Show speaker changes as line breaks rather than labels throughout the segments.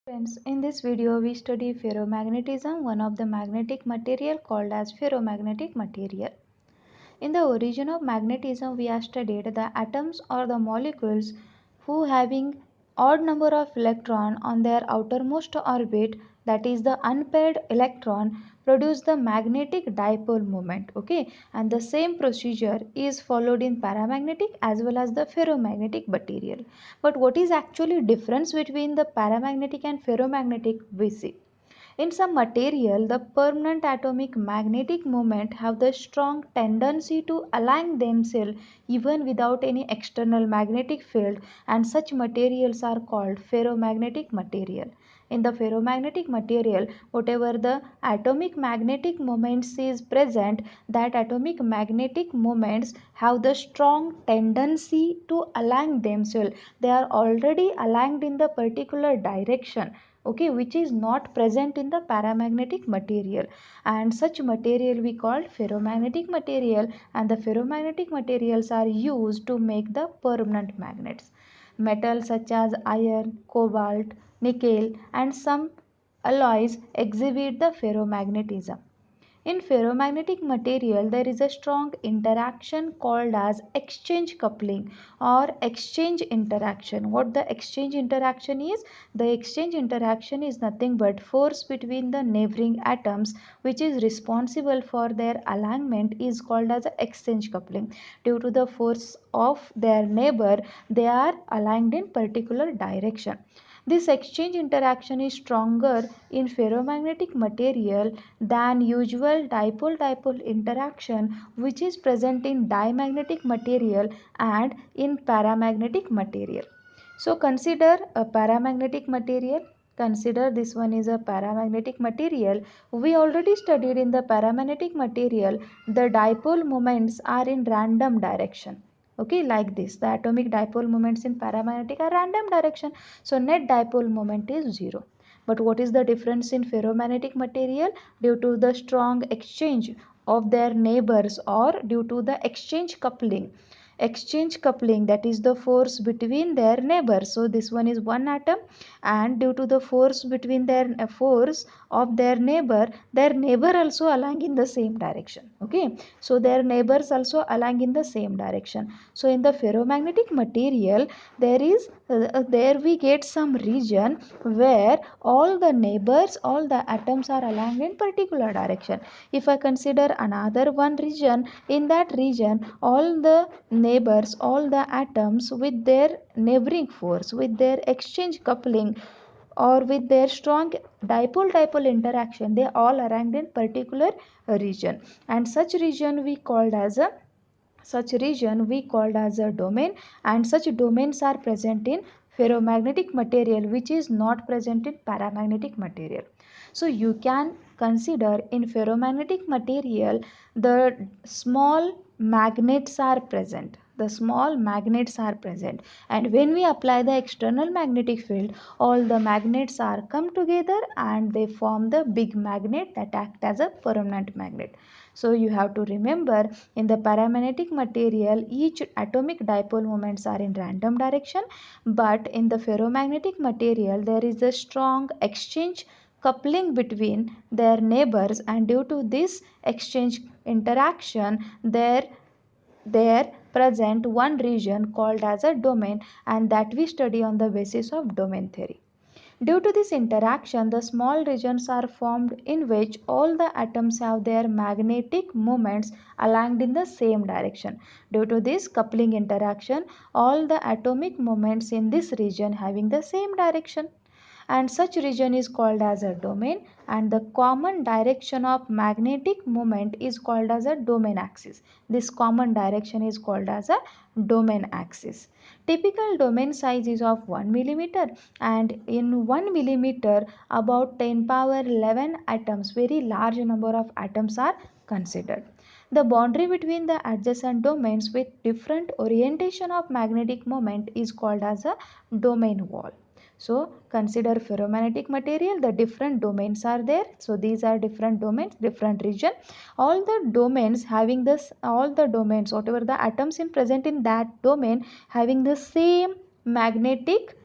Friends, in this video we study ferromagnetism, one of the magnetic material called as ferromagnetic material. In the origin of magnetism, we have studied the atoms or the molecules who having odd number of electron on their outermost orbit, that is the unpaired electron, produce the magnetic dipole moment. Okay, and the same procedure is followed in paramagnetic as well as the ferromagnetic material. But what is actually difference between the paramagnetic and ferromagnetic, we see. In some material, the permanent atomic magnetic moment have the strong tendency to align themselves even without any external magnetic field, and such materials are called ferromagnetic material. In the ferromagnetic material, whatever the atomic magnetic moments is present, that atomic magnetic moments have the strong tendency to align themselves. They are already aligned in the particular direction, okay, which is not present in the paramagnetic material, and such material we call ferromagnetic material, and the ferromagnetic materials are used to make the permanent magnets. Metals such as iron, cobalt, nickel and some alloys exhibit the ferromagnetism. In ferromagnetic material, there is a strong interaction called as exchange coupling or exchange interaction. What the exchange interaction is? The exchange interaction is nothing but force between the neighboring atoms, which is responsible for their alignment, is called as exchange coupling. Due to the force of their neighbor, they are aligned in particular direction. This exchange interaction is stronger in ferromagnetic material than usual dipole-dipole interaction, which is present in diamagnetic material and in paramagnetic material. So consider a paramagnetic material. Consider this one is a paramagnetic material. We already studied in the paramagnetic material the dipole moments are in random direction. Okay, like this, the atomic dipole moments in paramagnetic are random direction, so net dipole moment is 0. But what is the difference in ferromagnetic material? Due to the strong exchange of their neighbors or due to the exchange coupling, that is the force between their neighbors. So this one is one atom, and due to the force between their force of their neighbor also aligning in the same direction. Okay, so their neighbors also aligning in the same direction. So in the ferromagnetic material, there we get some region where all the neighbors, all the atoms are aligned in particular direction. If I consider another one region, in that region all the neighbors, all the atoms with their neighboring force, with their exchange coupling or with their strong dipole-dipole interaction, they all aligned in particular region, and such region we called as a domain, and such domains are present in ferromagnetic material, which is not present in paramagnetic material. So you can consider in ferromagnetic material the small magnets are present, and when we apply the external magnetic field, all the magnets are come together and they form the big magnet that act as a permanent magnet. So you have to remember, in the paramagnetic material each atomic dipole moments are in random direction, but in the ferromagnetic material there is a strong exchange coupling between their neighbors, and due to this exchange interaction there present one region called as a domain, and that we study on the basis of domain theory. Due to this interaction, the small regions are formed in which all the atoms have their magnetic moments aligned in the same direction. Due to this coupling interaction, all the atomic moments in this region having the same direction, and such region is called as a domain, and the common direction of magnetic moment is called as a domain axis. This common direction is called as a domain axis. Typical domain size is of 1 millimeter, and in 1 millimeter about 10 power 11 atoms, very large number of atoms are considered. The boundary between the adjacent domains with different orientation of magnetic moment is called as a domain wall. So consider ferromagnetic material, the different domains are there. So these are different domains, different region. All the domains having this, all the domains, whatever the atoms in present in that domain having the same magnetic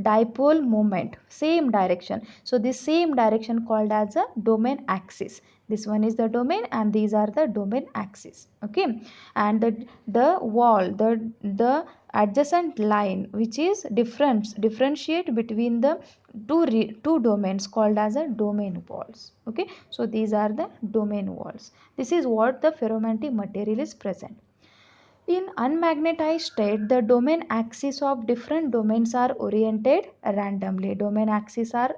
dipole moment, same direction. So this same direction called as a domain axis. This one is the domain and these are the domain axis. Okay, and the wall, the adjacent line which is differentiate between the two domains called as a domain walls. Okay, so these are the domain walls. This is what the ferromagnetic material is present. In unmagnetized state, the domain axes of different domains are oriented randomly. Domain axes are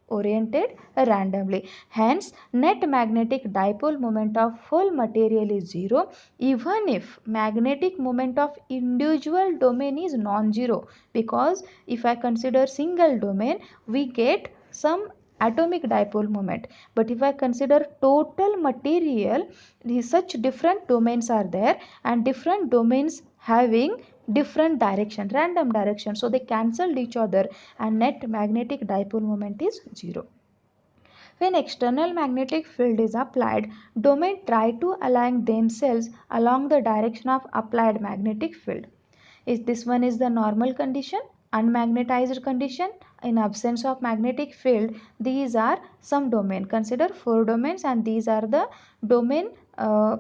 oriented randomly. Hence, net magnetic dipole moment of whole material is zero, even if magnetic moment of individual domain is non-zero. Because if I consider single domain, we get some atomic dipole moment. But if I consider total material, such different domains are there and different domains having different direction, random direction, so they cancelled each other and net magnetic dipole moment is zero. When external magnetic field is applied, domain try to align themselves along the direction of applied magnetic field. Is this one is the normal condition, unmagnetized condition. In absence of magnetic field, these are some domain. Consider four domains and these are the domain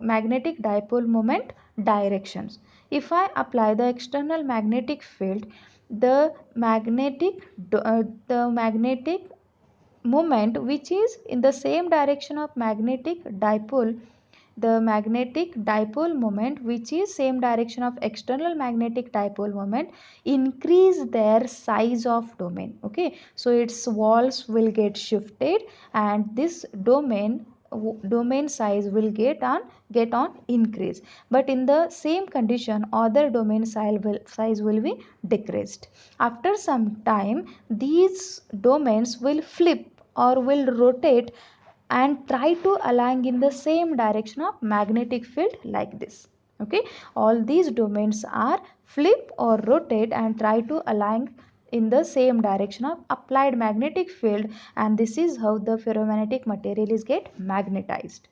magnetic dipole moment directions. If I apply the external magnetic field, the magnetic moment which is in the same direction of magnetic dipole, the magnetic dipole moment which is same direction of external magnetic dipole moment, increase their size of domain. Okay, so its walls will get shifted and this domain size will get on increase, but in the same condition other domain size will be decreased. After some time these domains will flip or will rotate and try to align in the same direction of magnetic field like this. Okay, all these domains are flip or rotate and try to align in the same direction of applied magnetic field, and this is how the ferromagnetic material is get magnetized.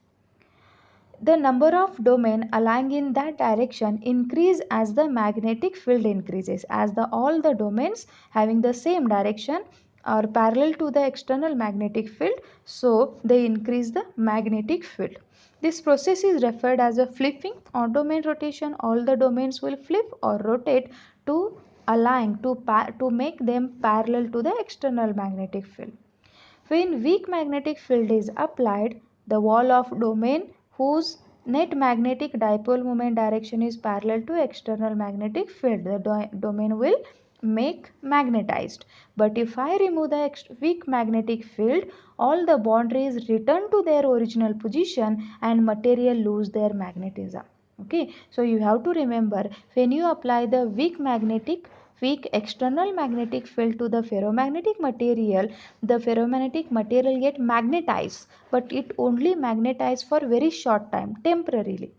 The number of domain aligned in that direction increase as the magnetic field increases. As all the domains having the same direction are parallel to the external magnetic field, so they increase the magnetic field. This process is referred as a flipping or domain rotation. All the domains will flip or rotate to align to make them parallel to the external magnetic field. When weak magnetic field is applied, the wall of domain whose net magnetic dipole moment direction is parallel to external magnetic field, the domain will make magnetized. But if I remove the weak magnetic field, all the boundaries return to their original position and material lose their magnetism. Okay, so you have to remember, when you apply the weak external magnetic field to the ferromagnetic material, the ferromagnetic material get magnetized, but it only magnetized for very short time, temporarily.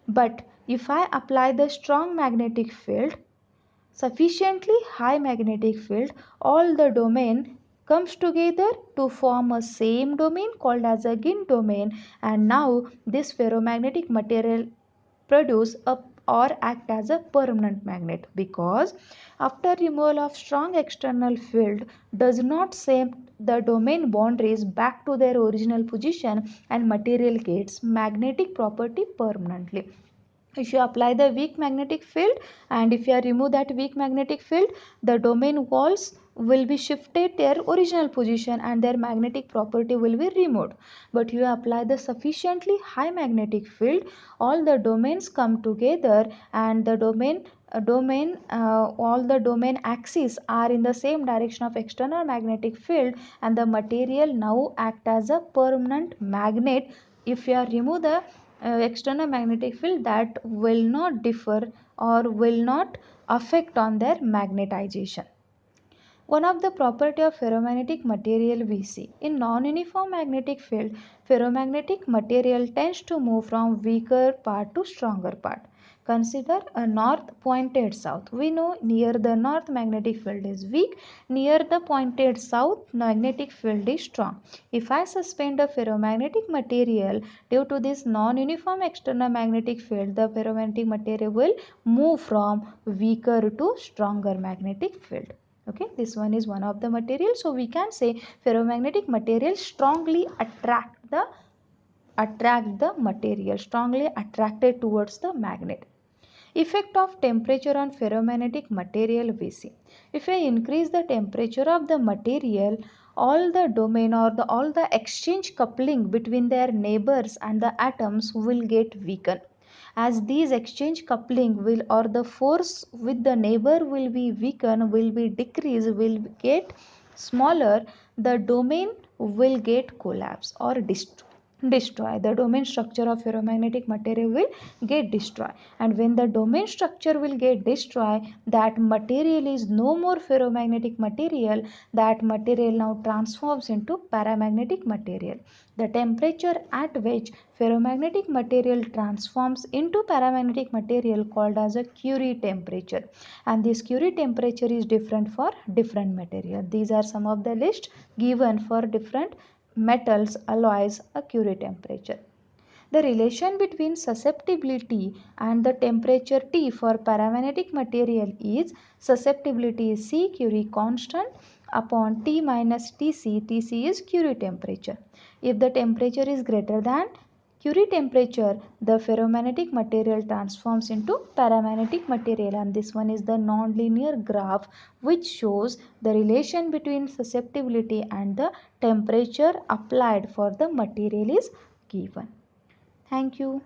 But if I apply the strong magnetic field, sufficiently high magnetic field, all the domain comes together to form a same domain called as a GIN domain, and now this ferromagnetic material produce a or act as a permanent magnet, because after removal of strong external field does not send the domain boundaries back to their original position and material gets magnetic property permanently. If you apply the weak magnetic field and if you remove that weak magnetic field, the domain walls will be shifted their original position and their magnetic property will be removed. But you apply the sufficiently high magnetic field, all the domains come together and the all the domain axes are in the same direction of external magnetic field, and the material now act as a permanent magnet. If you remove the external magnetic field, that will not differ or will not affect on their magnetization. One of the property of ferromagnetic material we see in non-uniform magnetic field, ferromagnetic material tends to move from weaker part to stronger part. Consider a north pointed south. We know near the north magnetic field is weak, near the pointed south magnetic field is strong. If I suspend a ferromagnetic material due to this non-uniform external magnetic field, the ferromagnetic material will move from weaker to stronger magnetic field. Okay, this one is one of the material. So we can say ferromagnetic material strongly attract the material, strongly attracted towards the magnet. Effect of temperature on ferromagnetic material we see. If I increase the temperature of the material, all the domain or all the exchange coupling between their neighbors and the atoms will get weakened. As these exchange coupling will, or the force with the neighbor will be weakened, will be decreased, will get smaller, the domain will get collapse or destroy. The domain structure of ferromagnetic material will get destroyed, and when the domain structure will get destroyed, that material is no more ferromagnetic material. That material now transforms into paramagnetic material. The temperature at which ferromagnetic material transforms into paramagnetic material called as a Curie temperature, and this Curie temperature is different for different material. These are some of the list given for different metals, alloys, a Curie temperature. The relation between susceptibility and the temperature T for paramagnetic material is susceptibility is C Curie constant upon T minus Tc. Tc is Curie temperature. If the temperature is greater than Curie temperature, the ferromagnetic material transforms into paramagnetic material, and this one is the non-linear graph which shows the relation between susceptibility and the temperature applied for the material is given. Thank you.